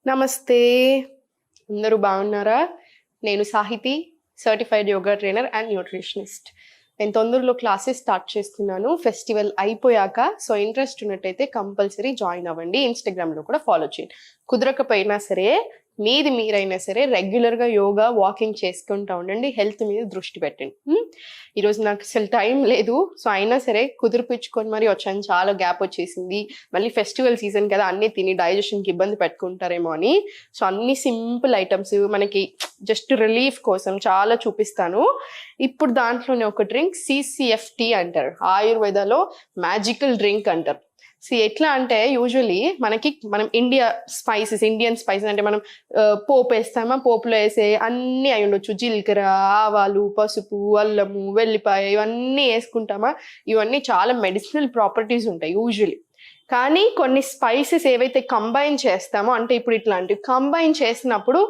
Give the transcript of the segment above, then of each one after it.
నమస్తే. అందరూ బాగున్నారా? నేను Sahithi, certified yoga trainer and nutritionist. నేను తొందరలో క్లాసెస్ స్టార్ట్ చేస్తున్నాను ఫెస్టివల్ అయిపోయాక. సో ఇంట్రెస్ట్ ఉన్నట్టయితే కంపల్సరీ జాయిన్ అవ్వండి. ఇన్స్టాగ్రామ్లో కూడా ఫాలో చేయండి. కుదరకపోయినా సరే మీరైనా సరే రెగ్యులర్గా యోగా వాకింగ్ చేసుకుంటూ ఉండండి. హెల్త్ మీద దృష్టి పెట్టండి. ఈరోజు నాకు అసలు టైం లేదు. సో అయినా సరే కుదిరిపించుకొని మరి వచ్చాను. చాలా గ్యాప్ వచ్చేసింది. మళ్ళీ ఫెస్టివల్ సీజన్ కదా, అన్నీ తిని డైజెషన్కి ఇబ్బంది పెట్టుకుంటారేమో అని. సో అన్ని సింపుల్ ఐటమ్స్ మనకి జస్ట్ రిలీఫ్ కోసం చాలా చూపిస్తాను. ఇప్పుడు దాంట్లోనే ఒక డ్రింక్ CCFT అంటారు. ఆయుర్వేదాలో మ్యాజికల్ డ్రింక్ అంటారు. ఎట్లా అంటే యూజువలీ మనం ఇండియన్ స్పైసెస్ అంటే మనం పోపు వేస్తామా, పోపులో వేసే అన్నీ అయి ఉండొచ్చు. జీలకర్ర, ఆవాలు, పసుపు, అల్లము, వెల్లిపాయ ఇవన్నీ వేసుకుంటామా. ఇవన్నీ చాలా మెడిసినల్ ప్రాపర్టీస్ ఉంటాయి యూజువలీ. కానీ కొన్ని స్పైసెస్ ఏవైతే కంబైన్ చేస్తామో, అంటే ఇప్పుడు ఇట్లాంటివి కంబైన్ చేసినప్పుడు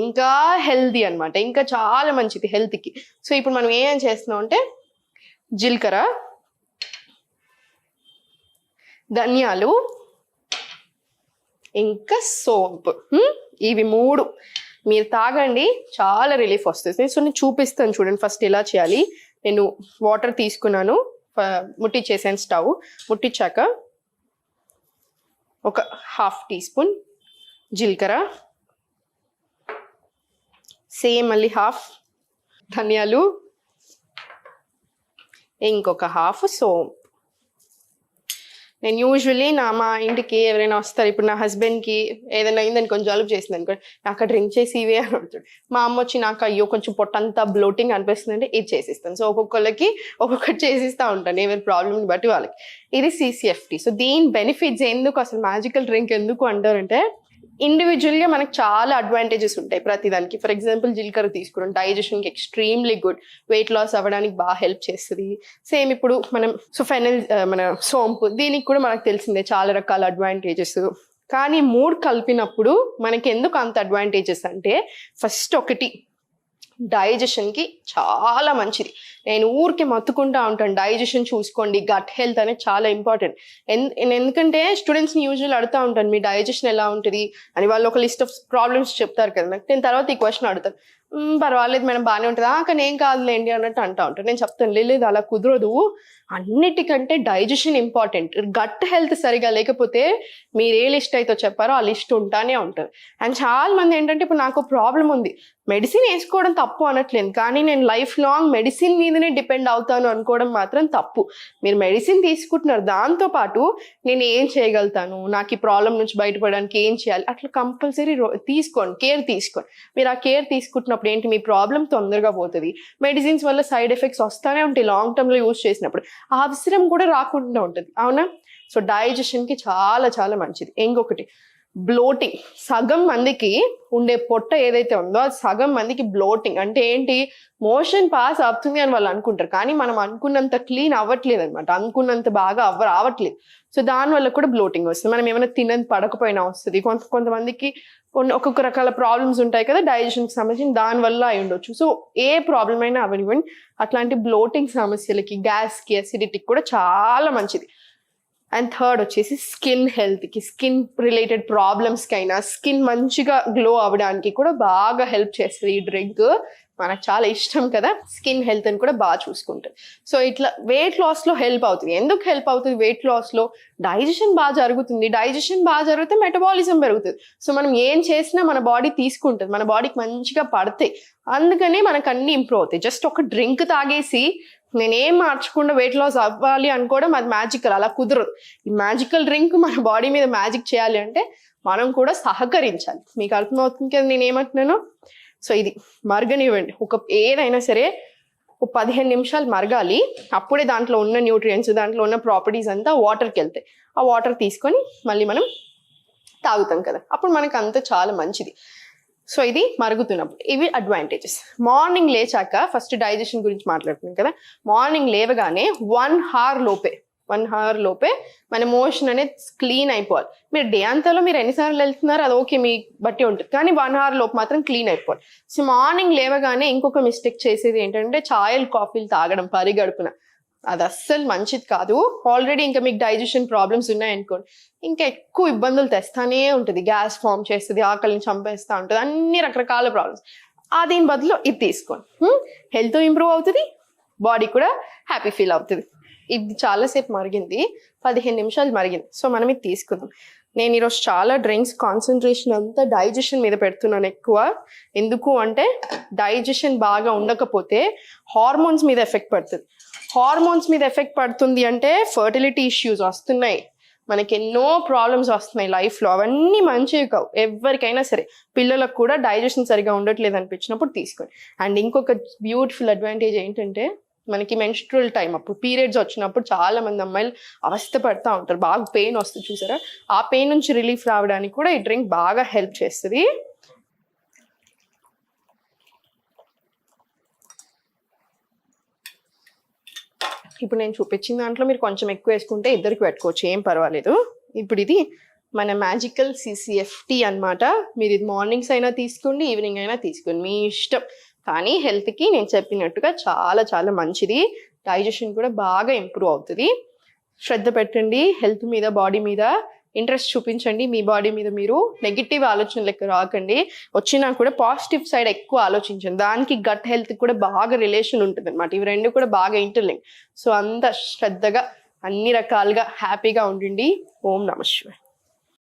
ఇంకా హెల్దీ అనమాట, ఇంకా చాలా మంచిది హెల్త్కి. సో ఇప్పుడు మనం ఏం చేస్తున్నాం అంటే జీలకర్ర, ధనియాలు, ఇంకా సోంపు, ఇవి 3 మీరు తాగండి, చాలా రిలీఫ్ వస్తుంది. సో నేను చూపిస్తాను చూడండి. ఫస్ట్ ఎలా చేయాలి. నేను వాటర్ తీసుకున్నాను, ముట్టించేసాను స్టవ్. ముట్టించాక ఒక 1/2 టీ స్పూన్ జీలకర్ర, సేమ్ మళ్ళీ 1/2 ధనియాలు, ఇంకొక 1/2 సోంపు. నేను యూజువల్లీ మా ఇంటికి ఎవరైనా వస్తారు, ఇప్పుడు నా హస్బెండ్కి ఏదైనా అయిందని కొంచెం జలుబు చేసింది అనుకోండి, నాకు డ్రింక్ చేసి ఇవే అని అడుగుతాడు. మా అమ్మ వచ్చి నాకు అయ్యో కొంచెం పొట్టంతా బ్లోటింగ్ అనిపిస్తుంది అంటే ఇది చేసిస్తాను. సో ఒక్కొక్కరికి ఒక్కొక్కటి చేసిస్తూ ఉంటాను, ఎవరి ప్రాబ్లమ్ని బట్టి వాళ్ళకి. ఇది CCFT. సో దీని బెనిఫిట్స్ ఎందుకు, అసలు మ్యాజికల్ డ్రింక్ ఎందుకు అంటారంటే, ఇండివిజువల్గా మనకు చాలా అడ్వాంటేజెస్ ఉంటాయి ప్రతిదానికి. ఫర్ ఎగ్జాంపుల్ జీలకర్ర తీసుకున్నాం, డైజెషన్కి ఎక్స్ట్రీమ్లీ గుడ్, వెయిట్ లాస్ అవ్వడానికి బాగా హెల్ప్ చేస్తుంది. సేమ్ ఇప్పుడు మనం ఫెనల్, మన సోంపు, దీనికి కూడా మనకు తెలిసిందే చాలా రకాల అడ్వాంటేజెస్. కానీ 3 కలిపినప్పుడు మనకి ఎందుకు అంత అడ్వాంటేజెస్ అంటే, ఫస్ట్ ఒకటి డైజెషన్కి చాలా మంచిది. నేను ఊరికి మత్తుకుంటా ఉంటాను, డైజెషన్ చూసుకోండి, గట్ హెల్త్ అనేది చాలా ఇంపార్టెంట్. ఎందుకంటే స్టూడెంట్స్ని యూజువల్ అడుగుతూ ఉంటాను, మీ డైజెషన్ ఎలా ఉంటుంది అని. వాళ్ళు ఒక లిస్ట్ ఆఫ్ ప్రాబ్లమ్స్ చెప్తారు కదా నాకు. నేను తర్వాత ఈ క్వశ్చన్ అడుగుతాను, పర్వాలేదు మేడం బాగానే ఉంటుంది, కానీ ఏం కాదులేండి అన్నట్టు అంటూ ఉంటాను. నేను చెప్తాను, లేదు అలా కుదరదు, అన్నిటికంటే డైజెషన్ ఇంపార్టెంట్. గట్ హెల్త్ సరిగా లేకపోతే మీరు ఏ లిస్ట్ అయితే చెప్పారో ఆ లిస్ట్ ఉంటానే ఉంటుంది. అండ్ చాలా మంది ఏంటంటే, ఇప్పుడు నాకు ప్రాబ్లం ఉంది, మెడిసిన్ వేసుకోవడం తప్పు అనట్లేదు, కానీ నేను లైఫ్ లాంగ్ మెడిసిన్ మీదనే డిపెండ్ అవుతాను అనుకోవడం మాత్రం తప్పు. మీరు మెడిసిన్ తీసుకుంటున్నారు, దాంతోపాటు నేను ఏం చేయగలుగుతాను, నాకు ఈ ప్రాబ్లం నుంచి బయటపడడానికి ఏం చేయాలి, అట్లా కంపల్సరీ తీసుకోండి, కేర్ తీసుకోండి. మీరు ఆ కేర్ తీసుకుంటున్నప్పుడు ఏంటి, మీ ప్రాబ్లం తొందరగా పోతుంది. మెడిసిన్స్ వల్ల సైడ్ ఎఫెక్ట్స్ వస్తూనే ఉంటాయి లాంగ్ టర్మ్లో యూజ్ చేసినప్పుడు, ఆ అవసరం కూడా రాకుండా ఉంటుంది, అవునా. సో డైజెషన్కి చాలా చాలా మంచిది. ఇంకొకటి బ్లోటింగ్. సగం మందికి ఉండే పొట్ట ఏదైతే ఉందో అది సగం మందికి బ్లోటింగ్ అంటే ఏంటి, మోషన్ పాస్ అవుతుంది అని వాళ్ళు అనుకుంటారు, కానీ మనం అనుకున్నంత క్లీన్ అవ్వట్లేదు అనమాట, అనుకున్నంత బాగా రావట్లేదు. సో దానివల్ల కూడా బ్లోటింగ్ వస్తుంది. మనం ఏమైనా తినని పడకపోయినా వస్తుంది. కొంతమందికి ఒక్కొక్క రకాల ప్రాబ్లమ్స్ ఉంటాయి కదా డైజెషన్కి సంబంధించి, దానివల్ల అయి ఉండొచ్చు. సో ఏ ప్రాబ్లం అయినా అవనివ్వండి, అట్లాంటి బ్లోటింగ్ సమస్యలకి, గ్యాస్కి, అసిడిటీకి కూడా చాలా మంచిది. అండ్ థర్డ్ వచ్చేసి స్కిన్ హెల్త్కి, స్కిన్ రిలేటెడ్ ప్రాబ్లమ్స్కి అయినా, స్కిన్ మంచిగా గ్లో అవ్వడానికి కూడా బాగా హెల్ప్ చేస్తుంది ఈ డ్రింక్. మనకు చాలా ఇష్టం కదా స్కిన్ హెల్త్ అని కూడా బాగా చూసుకుంటుంది. సో ఇట్లా వెయిట్ లాస్లో హెల్ప్ అవుతుంది. ఎందుకు హెల్ప్ అవుతుంది వెయిట్ లాస్లో? డైజెషన్ బాగా జరుగుతుంది. డైజెషన్ బాగా జరిగితే మెటబాలిజం పెరుగుతుంది. సో మనం ఏం చేసినా మన బాడీ తీసుకుంటుంది, మన బాడీకి మంచిగా పడతాయి. అందుకనే మనకు అన్ని ఇంప్రూవ్ అవుతాయి. జస్ట్ ఒక డ్రింక్ తాగేసి నేనేం మార్చకుండా వెయిట్ లాస్ అవ్వాలి అనుకోవడం అది మ్యాజికల్, అలా కుదరదు. ఈ మ్యాజికల్ డ్రింక్ మన బాడీ మీద మ్యాజిక్ చేయాలి అంటే మనం కూడా సహకరించాలి. మీకు అర్థమవుతుంది కదా నేను ఏమంటున్నాను. సో ఇది మరగనివ్వండి, ఏదైనా సరే 15 నిమిషాలు మరగాలి. అప్పుడే దాంట్లో ఉన్న న్యూట్రియంట్స్, దాంట్లో ఉన్న ప్రాపర్టీస్ అంతా వాటర్కి వెళ్తాయి. ఆ వాటర్ తీసుకొని మళ్ళీ మనం తాగుతాం కదా, అప్పుడు మనకు అంతా చాలా మంచిది. సో ఇది మరుగుతున్నప్పుడు ఇవి అడ్వాంటేజెస్. మార్నింగ్ లేచాక ఫస్ట్ డైజెషన్ గురించి మాట్లాడుతున్నాం కదా, మార్నింగ్ లేవగానే 1 అవర్ లోపే మన మోషన్ అనేది క్లీన్ అయిపోవాలి. మీరు డే అంతాలో మీరు ఎన్నిసార్లు వెళ్తున్నారు అది ఓకే, మీ బట్టి ఉంటుంది, కానీ 1 అవర్ లోపు మాత్రం క్లీన్ అయిపోవాలి. సో మార్నింగ్ లేవగానే ఇంకొక మిస్టేక్ చేసేది ఏంటంటే, చాయలు కాఫీలు తాగడం పరిగడుపున. అది అస్సలు మంచిది కాదు. ఆల్రెడీ ఇంకా మీకు డైజెషన్ ప్రాబ్లమ్స్ ఉన్నాయనుకోండి, ఇంకా ఎక్కువ ఇబ్బందులు తెస్తానే ఉంటుంది. గ్యాస్ ఫామ్ చేస్తుంది, ఆకలిని చంపేస్తూ ఉంటుంది, అన్ని రకరకాల ప్రాబ్లమ్స్. దీని బదులు ఇది తీసుకోండి, హెల్త్ ఇంప్రూవ్ అవుతుంది, బాడీ కూడా హ్యాపీ ఫీల్ అవుతుంది. ఇది చాలాసేపు మరిగింది, 15 నిమిషాలు మరిగింది. సో మనం ఇది తీసుకుందాం. నేను ఈరోజు చాలా డ్రింక్స్ కాన్సన్ట్రేషన్ అంతా డైజెషన్ మీద పెడుతున్నాను ఎక్కువ. ఎందుకు అంటే డైజెషన్ బాగా ఉండకపోతే హార్మోన్స్ మీద ఎఫెక్ట్ పడుతుంది. హార్మోన్స్ మీద ఎఫెక్ట్ పడుతుంది అంటే ఫర్టిలిటీ ఇష్యూస్ వస్తున్నాయి, మనకి ఎన్నో ప్రాబ్లమ్స్ వస్తున్నాయి లైఫ్లో. అవన్నీ మంచివి కావు ఎవరికైనా సరే. పిల్లలకు కూడా డైజెషన్ సరిగా ఉండట్లేదు అనిపించినప్పుడు తీసుకోండి. అండ్ ఇంకొక బ్యూటిఫుల్ అడ్వాంటేజ్ ఏంటంటే మనకి మెన్స్ట్రువల్ టైం అప్పుడు పీరియడ్స్ వచ్చినప్పుడు చాలా మంది అమ్మాయిలు అవస్థ పడుతూ ఉంటారు, బాగా పెయిన్ వస్తుంది చూసారా, ఆ పెయిన్ నుంచి రిలీఫ్ రావడానికి కూడా ఈ డ్రింక్ బాగా హెల్ప్ చేస్తుంది. ఇప్పుడు నేను చూపించిన దాంట్లో మీరు కొంచెం ఎక్కువ వేసుకుంటే ఇద్దరికి పెట్టుకోవచ్చు, ఏం పర్వాలేదు. ఇప్పుడు ఇది మన మ్యాజికల్ CCFT అన్నమాట. మీరు ఇది మార్నింగ్స్ అయినా తీసుకోండి, ఈవినింగ్ అయినా తీసుకోండి, మీ ఇష్టం. కానీ హెల్త్కి నేను చెప్పినట్టుగా చాలా చాలా మంచిది. డైజెషన్ కూడా బాగా ఇంప్రూవ్ అవుతుంది. శ్రద్ధ పెట్టండి హెల్త్ మీద, బాడీ మీద ఇంట్రెస్ట్ చూపించండి. మీ బాడీ మీద మీరు నెగిటివ్ ఆలోచనలకు రాకండి, వచ్చినా కూడా పాజిటివ్ సైడ్ ఎక్కువ ఆలోచించండి. దానికి గట్ హెల్త్ కూడా బాగా రిలేషన్ ఉంటుంది అనమాట. ఇవి రెండు కూడా బాగా ఇంటర్లింక్. సో అంత శ్రద్ధగా అన్ని రకాలుగా హ్యాపీగా ఉండండి. ఓం నమః శివాయ.